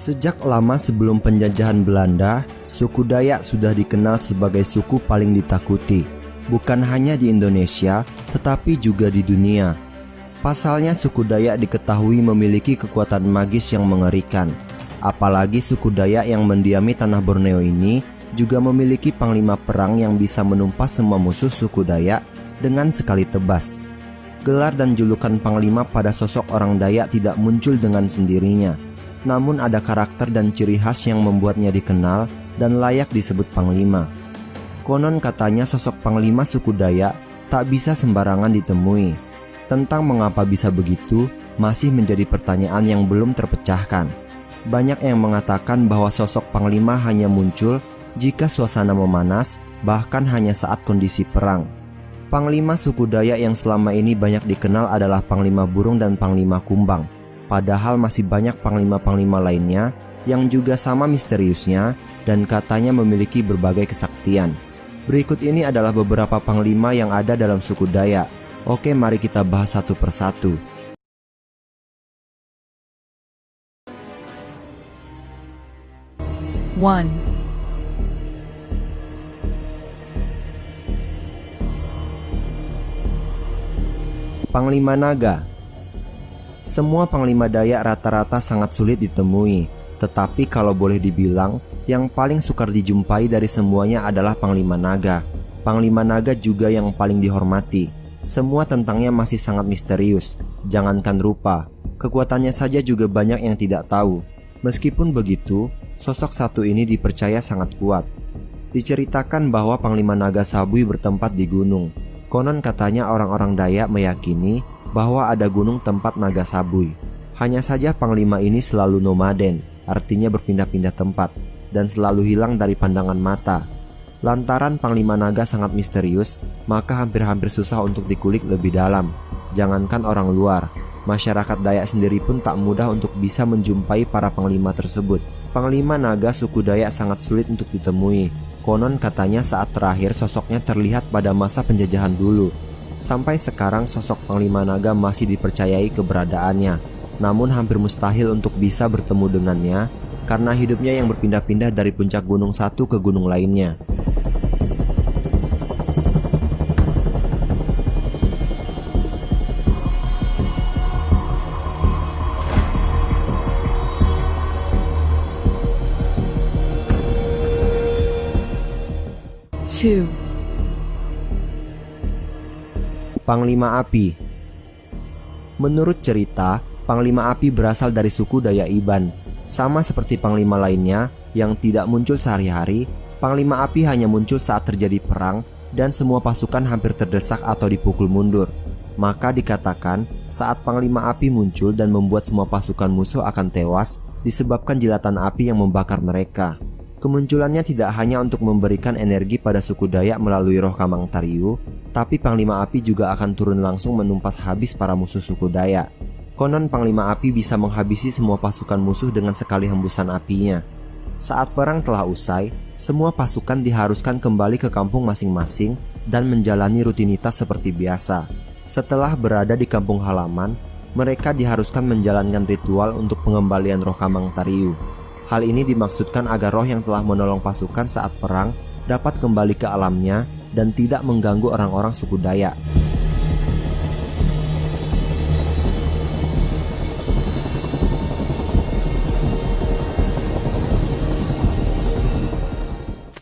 Sejak lama sebelum penjajahan Belanda, suku Dayak sudah dikenal sebagai suku paling ditakuti, bukan hanya di Indonesia, tetapi juga di dunia. Pasalnya suku Dayak diketahui memiliki kekuatan magis yang mengerikan. Apalagi suku Dayak yang mendiami tanah Borneo ini juga memiliki panglima perang yang bisa menumpas semua musuh suku Dayak dengan sekali tebas. Gelar dan julukan panglima pada sosok orang Dayak tidak muncul dengan sendirinya. Namun ada karakter dan ciri khas yang membuatnya dikenal dan layak disebut panglima. Konon katanya sosok panglima suku Dayak tak bisa sembarangan ditemui. Tentang mengapa bisa begitu masih menjadi pertanyaan yang belum terpecahkan. Banyak yang mengatakan bahwa sosok panglima hanya muncul jika suasana memanas, bahkan hanya saat kondisi perang. Panglima suku Dayak yang selama ini banyak dikenal adalah Panglima Burung dan Panglima Kumbang. Padahal masih banyak panglima-panglima lainnya yang juga sama misteriusnya dan katanya memiliki berbagai kesaktian. Berikut ini adalah beberapa panglima yang ada dalam suku Dayak. Oke, mari kita bahas satu persatu. One. Panglima Naga. Semua panglima Dayak rata-rata sangat sulit ditemui, tetapi kalau boleh dibilang, yang paling sukar dijumpai dari semuanya adalah Panglima Naga. Panglima Naga juga yang paling dihormati. Semua tentangnya masih sangat misterius, jangankan rupa, kekuatannya saja juga banyak yang tidak tahu. Meskipun begitu, sosok satu ini dipercaya sangat kuat. Diceritakan bahwa Panglima Naga Sabui bertempat di gunung. Konon katanya orang-orang Dayak meyakini bahwa ada gunung tempat naga Sabui. Hanya saja panglima ini selalu nomaden, artinya berpindah-pindah tempat, dan selalu hilang dari pandangan mata. Lantaran panglima naga sangat misterius, maka hampir-hampir susah untuk dikulik lebih dalam. Jangankan orang luar, masyarakat Dayak sendiri pun tak mudah untuk bisa menjumpai para panglima tersebut. Panglima naga suku Dayak sangat sulit untuk ditemui. Konon katanya saat terakhir sosoknya terlihat pada masa penjajahan dulu. Sampai sekarang sosok Panglima Naga masih dipercayai keberadaannya. Namun hampir mustahil untuk bisa bertemu dengannya karena hidupnya yang berpindah-pindah dari puncak gunung satu ke gunung lainnya. Two. Panglima Api. Menurut cerita, Panglima Api berasal dari suku Dayak Iban. Sama seperti panglima lainnya yang tidak muncul sehari-hari, Panglima Api hanya muncul saat terjadi perang dan semua pasukan hampir terdesak atau dipukul mundur. Maka dikatakan saat Panglima Api muncul dan membuat semua pasukan musuh akan tewas disebabkan jilatan api yang membakar mereka. Kemunculannya tidak hanya untuk memberikan energi pada suku Dayak melalui roh Kamang Tariu, tapi Panglima Api juga akan turun langsung menumpas habis para musuh suku Dayak. Konon Panglima Api bisa menghabisi semua pasukan musuh dengan sekali hembusan apinya. Saat perang telah usai, semua pasukan diharuskan kembali ke kampung masing-masing dan menjalani rutinitas seperti biasa. Setelah berada di kampung halaman, mereka diharuskan menjalankan ritual untuk pengembalian roh Kamang Tariu. Hal ini dimaksudkan agar roh yang telah menolong pasukan saat perang dapat kembali ke alamnya dan tidak mengganggu orang-orang suku Dayak.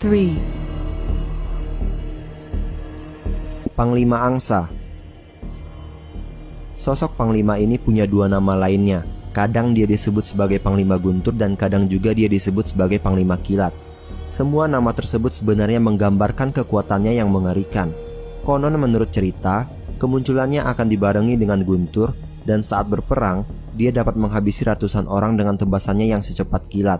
Three. Panglima Angsa. Sosok panglima ini punya dua nama lainnya. Kadang dia disebut sebagai Panglima Guntur dan kadang juga dia disebut sebagai Panglima Kilat. Semua nama tersebut sebenarnya menggambarkan kekuatannya yang mengerikan. Konon menurut cerita, kemunculannya akan dibarengi dengan guntur dan saat berperang, dia dapat menghabisi ratusan orang dengan tebasannya yang secepat kilat.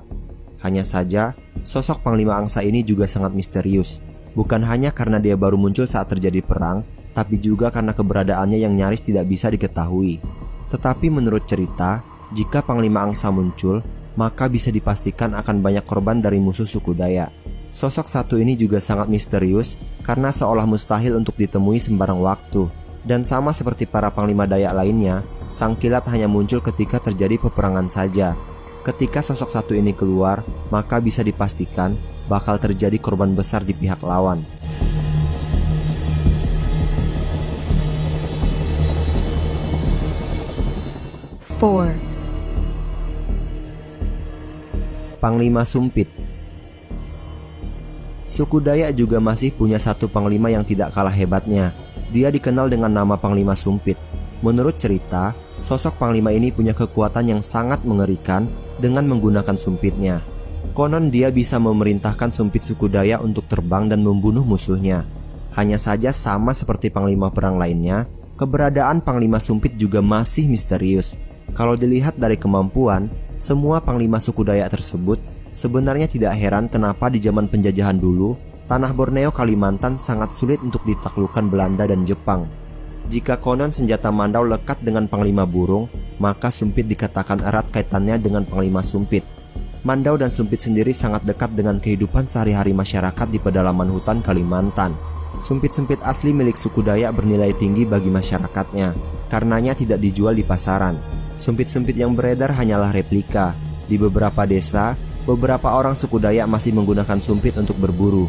Hanya saja, sosok Panglima Angsa ini juga sangat misterius. Bukan hanya karena dia baru muncul saat terjadi perang, tapi juga karena keberadaannya yang nyaris tidak bisa diketahui. Tetapi menurut cerita, jika Panglima Angsa muncul, maka bisa dipastikan akan banyak korban dari musuh suku Dayak. Sosok satu ini juga sangat misterius karena seolah mustahil untuk ditemui sembarang waktu. Dan sama seperti para Panglima Dayak lainnya, sang kilat hanya muncul ketika terjadi peperangan saja. Ketika sosok satu ini keluar, maka bisa dipastikan bakal terjadi korban besar di pihak lawan. Panglima Sumpit. Suku Dayak juga masih punya satu panglima yang tidak kalah hebatnya. Dia dikenal dengan nama Panglima Sumpit. Menurut cerita, sosok panglima ini punya kekuatan yang sangat mengerikan dengan menggunakan sumpitnya. Konon dia bisa memerintahkan sumpit suku Dayak untuk terbang dan membunuh musuhnya. Hanya saja sama seperti panglima perang lainnya, keberadaan Panglima Sumpit juga masih misterius. Kalau dilihat dari kemampuan, semua panglima suku Dayak tersebut sebenarnya tidak heran kenapa di zaman penjajahan dulu, tanah Borneo Kalimantan sangat sulit untuk ditaklukkan Belanda dan Jepang. Jika konon senjata Mandau lekat dengan Panglima Burung, maka Sumpit dikatakan erat kaitannya dengan Panglima Sumpit. Mandau dan Sumpit sendiri sangat dekat dengan kehidupan sehari-hari masyarakat di pedalaman hutan Kalimantan. Sumpit-sumpit asli milik suku Dayak bernilai tinggi bagi masyarakatnya, karenanya tidak dijual di pasaran. Sumpit-sumpit yang beredar hanyalah replika. Di beberapa desa, beberapa orang suku Dayak masih menggunakan sumpit untuk berburu.